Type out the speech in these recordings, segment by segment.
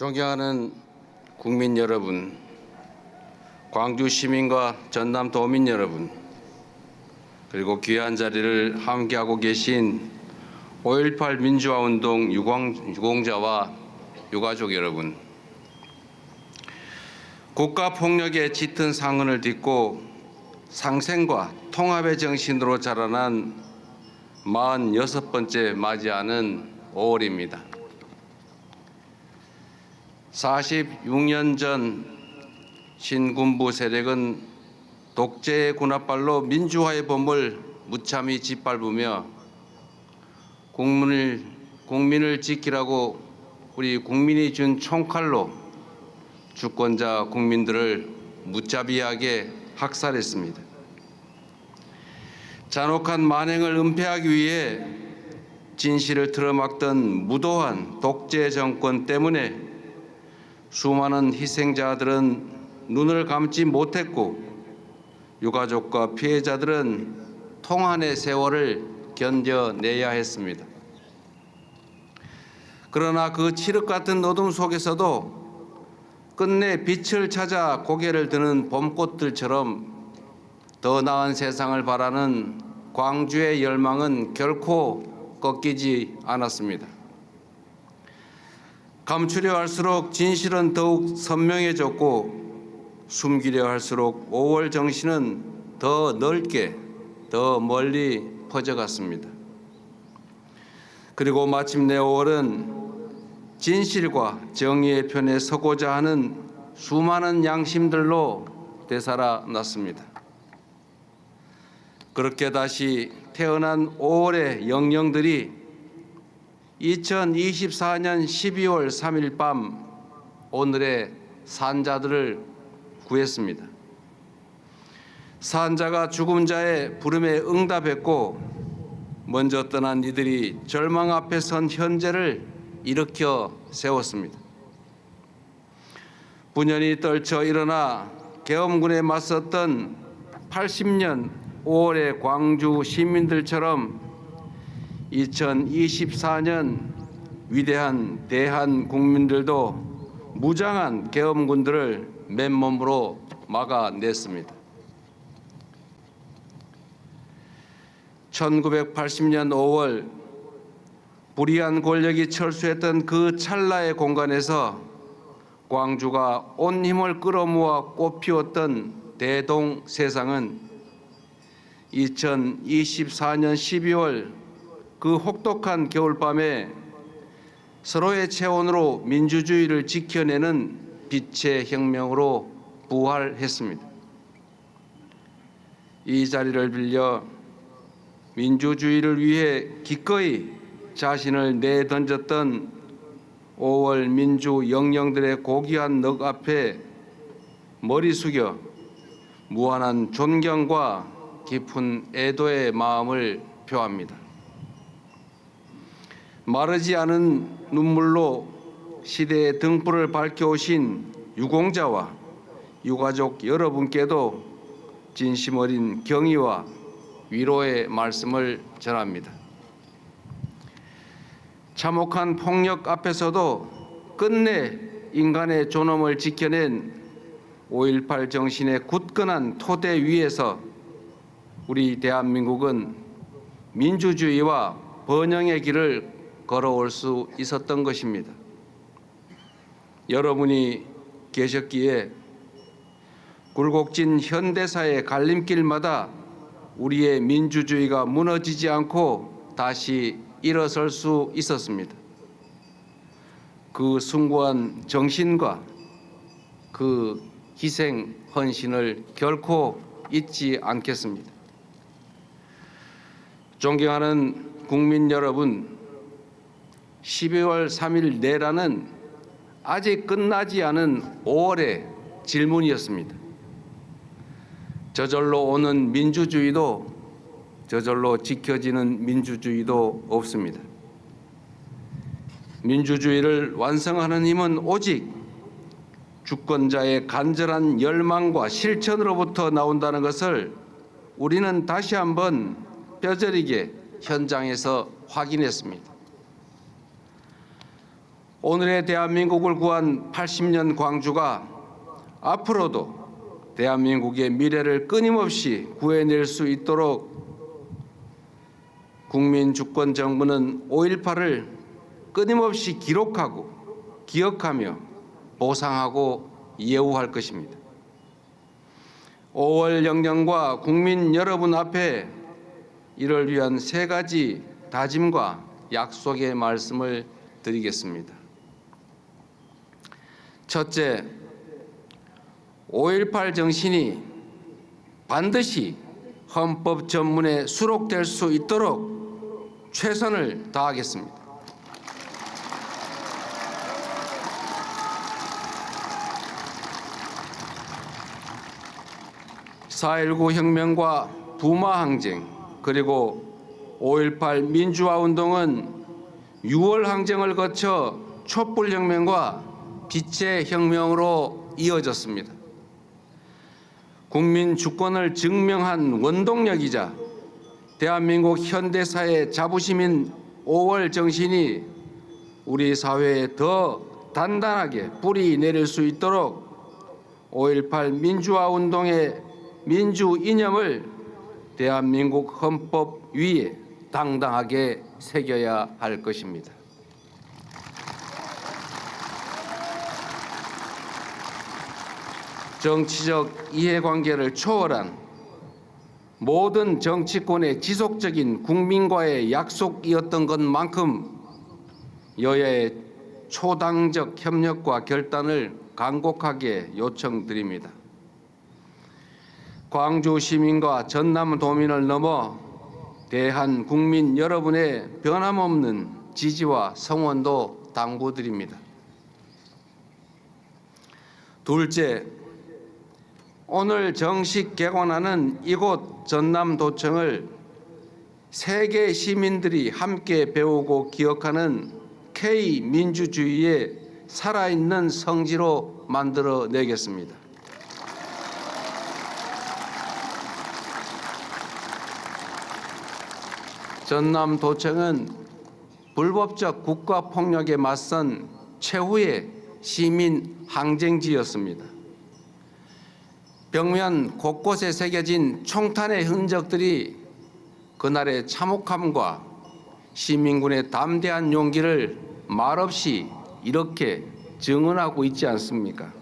존경하는 국민 여러분, 광주 시민과 전남 도민 여러분, 그리고 귀한 자리를 함께하고 계신 5.18 민주화운동 유공자와 유가족 여러분, 국가폭력의 짙은 상흔을 딛고 상생과 통합의 정신으로 자라난 46번째 맞이하는 5월입니다. 46년 전 신군부 세력은 독재의 군합발로 민주화의 봄을 무참히 짓밟으며 국민을 지키라고 우리 국민이 준 총칼로 주권자 국민들을 무자비하게 학살했습니다. 잔혹한 만행을 은폐하기 위해 진실을 틀어막던 무도한 독재 정권 때문에 수많은 희생자들은 눈을 감지 못했고 유가족과 피해자들은 통한의 세월을 견뎌내야 했습니다. 그러나 그 칠흑 같은 어둠 속에서도 끝내 빛을 찾아 고개를 드는 봄꽃들처럼 더 나은 세상을 바라는 광주의 열망은 결코 꺾이지 않았습니다. 감추려 할수록 진실은 더욱 선명해졌고 숨기려 할수록 5월 정신은 더 넓게, 더 멀리 퍼져갔습니다. 그리고 마침내 5월은 진실과 정의의 편에 서고자 하는 수많은 양심들로 되살아났습니다. 그렇게 다시 태어난 5월의 영령들이 2024년 12월 3일 밤 오늘의 산자들을 구했습니다. 산자가 죽은 자의 부름에 응답했고 먼저 떠난 이들이 절망 앞에 선 현재를 일으켜 세웠습니다. 분연히 떨쳐 일어나 계엄군에 맞섰던 80년 5월의 광주 시민들처럼 2024년 위대한 대한 국민들도 무장한 계엄군들을 맨몸으로 막아냈습니다. 1980년 5월 불의한 권력이 철수했던 그 찰나의 공간에서 광주가 온 힘을 끌어모아 꽃피웠던 대동 세상은 2024년 12월 그 혹독한 겨울밤에 서로의 체온으로 민주주의를 지켜내는 빛의 혁명으로 부활했습니다. 이 자리를 빌려 민주주의를 위해 기꺼이 자신을 내던졌던 5월 민주 영령들의 고귀한 넋 앞에 머리 숙여 무한한 존경과 깊은 애도의 마음을 표합니다. 마르지 않은 눈물로 시대의 등불을 밝혀오신 유공자와 유가족 여러분께도 진심 어린 경의와 위로의 말씀을 전합니다. 참혹한 폭력 앞에서도 끝내 인간의 존엄을 지켜낸 5.18 정신의 굳건한 토대 위에서 우리 대한민국은 민주주의와 번영의 길을 걸어올 수 있었던 것입니다. 여러분이 계셨기에 굴곡진 현대사의 갈림길마다 우리의 민주주의가 무너지지 않고 다시 일어설 수 있었습니다. 그 숭고한 정신과 그 희생 헌신을 결코 잊지 않겠습니다. 존경하는 국민 여러분, 12월 3일 내라는 아직 끝나지 않은 5월의 질문이었습니다. 저절로 오는 민주주의도 저절로 지켜지는 민주주의도 없습니다. 민주주의를 완성하는 힘은 오직 주권자의 간절한 열망과 실천으로부터 나온다는 것을 우리는 다시 한번 뼈저리게 현장에서 확인했습니다. 오늘의 대한민국을 구한 80년 광주가 앞으로도 대한민국의 미래를 끊임없이 구해낼 수 있도록 국민주권정부는 5.18을 끊임없이 기록하고 기억하며 보상하고 예우할 것입니다. 5월 영령과 국민 여러분 앞에 이를 위한 3가지 다짐과 약속의 말씀을 드리겠습니다. 첫째, 5.18 정신이 반드시 헌법 전문에 수록될 수 있도록 최선을 다하겠습니다. (4.19) 혁명과 부마 항쟁 그리고 5.18 민주화 운동은 6월 항쟁을 거쳐 촛불혁명과 빛의 혁명으로 이어졌습니다. 국민 주권을 증명한 원동력이자 대한민국 현대사의 자부심인 5월 정신이 우리 사회에 더 단단하게 뿌리 내릴 수 있도록 5.18 민주화 운동의 민주 이념을 대한민국 헌법 위에 당당하게 새겨야 할 것입니다. 정치적 이해관계를 초월한 모든 정치권의 지속적인 국민과의 약속이었던 것만큼 여야의 초당적 협력과 결단을 간곡하게 요청드립니다. 광주 시민과 전남 도민을 넘어 대한 국민 여러분의 변함없는 지지와 성원도 당부드립니다. 둘째, 오늘 정식 개관하는 이곳 전남도청을 세계 시민들이 함께 배우고 기억하는 K민주주의의 살아있는 성지로 만들어내겠습니다. 전남도청은 불법적 국가폭력에 맞선 최후의 시민 항쟁지였습니다. 벽면 곳곳에 새겨진 총탄의 흔적들이 그날의 참혹함과 시민군의 담대한 용기를 말없이 이렇게 증언하고 있지 않습니까?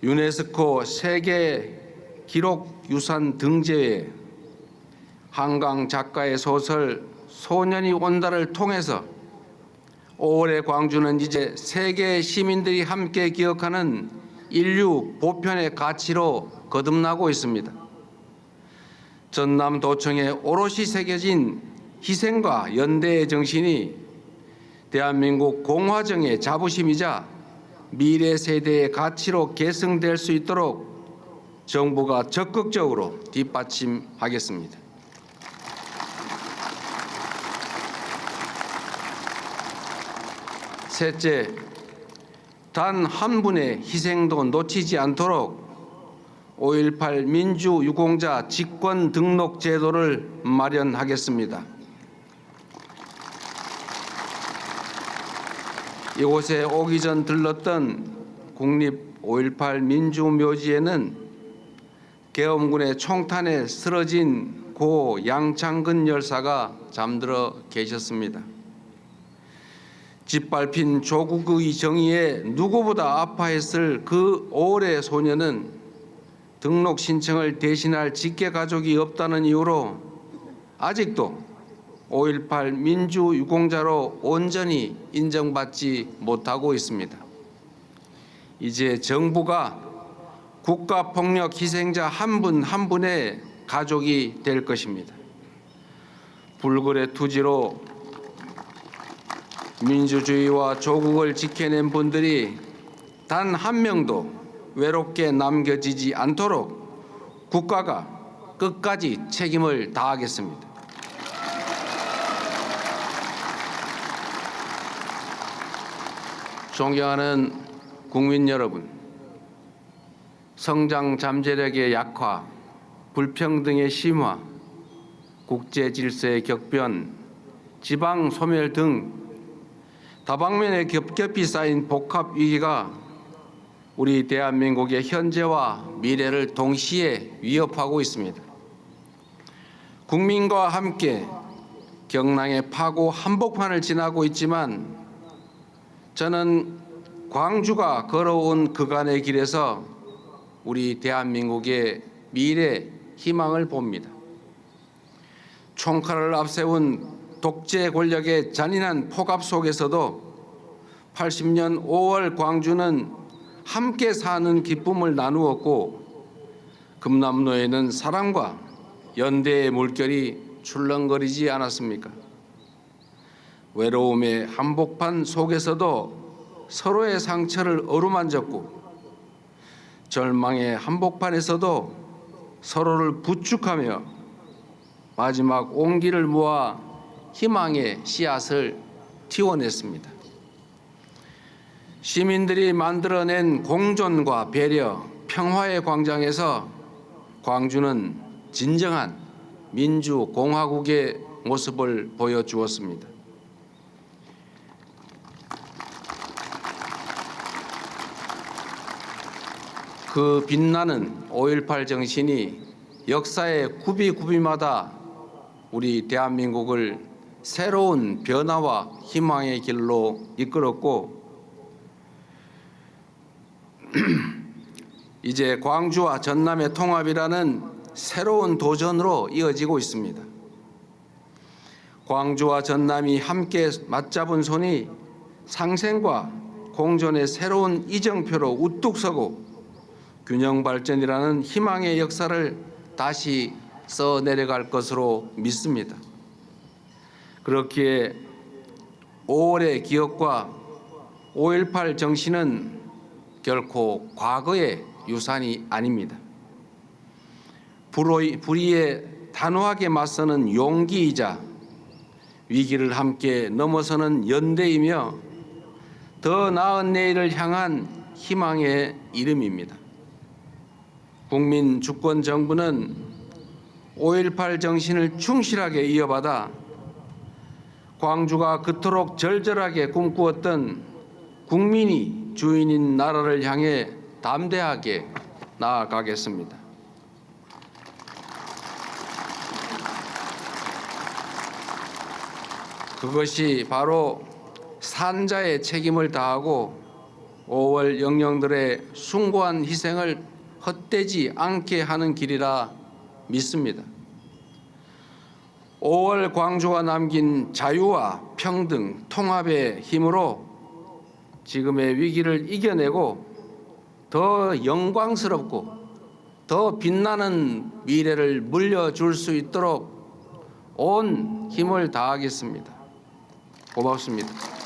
유네스코 세계 기록 유산 등재회 한강 작가의 소설 소년이 온다를 통해서 5월의 광주는 이제 세계 시민들이 함께 기억하는 인류 보편의 가치로 거듭나고 있습니다. 전남도청에 오롯이 새겨진 희생과 연대의 정신이 대한민국 공화정의 자부심이자 미래 세대의 가치로 계승될 수 있도록 정부가 적극적으로 뒷받침하겠습니다. 셋째, 단 한 분의 희생도 놓치지 않도록 5.18 민주유공자 직권 등록 제도를 마련하겠습니다. 이곳에 오기 전 들렀던 국립 5.18 민주묘지에는 계엄군의 총탄에 쓰러진 고 양창근 열사가 잠들어 계셨습니다. 짓밟힌 조국의 정의에 누구보다 아파했을 그 5월의 소녀는 등록 신청을 대신할 직계 가족이 없다는 이유로 아직도 5.18 민주유공자로 온전히 인정받지 못하고 있습니다. 이제 정부가 국가폭력 희생자 한 분 한 분의 가족이 될 것입니다. 불굴의 투지로 민주주의와 조국을 지켜낸 분들이 단 한 명도 외롭게 남겨지지 않도록 국가가 끝까지 책임을 다하겠습니다. 존경하는 국민 여러분, 성장 잠재력의 약화, 불평등의 심화, 국제 질서의 격변, 지방 소멸 등 다방면에 겹겹이 쌓인 복합 위기가 우리 대한민국의 현재와 미래를 동시에 위협하고 있습니다. 국민과 함께 경랑의 파고 한복판을 지나고 있지만 저는 광주가 걸어온 그간의 길에서 우리 대한민국의 미래 희망을 봅니다. 총칼을 앞세운 독재 권력의 잔인한 폭압 속에서도 80년 5월 광주는 함께 사는 기쁨을 나누었고 금남로에는 사랑과 연대의 물결이 출렁거리지 않았습니까? 외로움의 한복판 속에서도 서로의 상처를 어루만졌고 절망의 한복판에서도 서로를 부축하며 마지막 온기를 모아 희망의 씨앗을 틔워냈습니다. 시민들이 만들어낸 공존과 배려, 평화의 광장에서 광주는 진정한 민주공화국의 모습을 보여주었습니다. 그 빛나는 5.18 정신이 역사의 구비구비마다 우리 대한민국을 새로운 변화와 희망의 길로 이끌었고 이제 광주와 전남의 통합이라는 새로운 도전으로 이어지고 있습니다. 광주와 전남이 함께 맞잡은 손이 상생과 공존의 새로운 이정표로 우뚝 서고 균형 발전이라는 희망의 역사를 다시 써내려갈 것으로 믿습니다. 그렇기에 5월의 기억과 5.18 정신은 결코 과거의 유산이 아닙니다. 불의에 단호하게 맞서는 용기이자 위기를 함께 넘어서는 연대이며 더 나은 내일을 향한 희망의 이름입니다. 국민 주권 정부는 5.18 정신을 충실하게 이어받아 광주가 그토록 절절하게 꿈꾸었던 국민이 주인인 나라를 향해 담대하게 나아가겠습니다. 그것이 바로 산자의 책임을 다하고 5월 영령들의 숭고한 희생을 헛되지 않게 하는 길이라 믿습니다. 5월 광주가 남긴 자유와 평등, 통합의 힘으로 지금의 위기를 이겨내고 더 영광스럽고 더 빛나는 미래를 물려줄 수 있도록 온 힘을 다하겠습니다. 고맙습니다.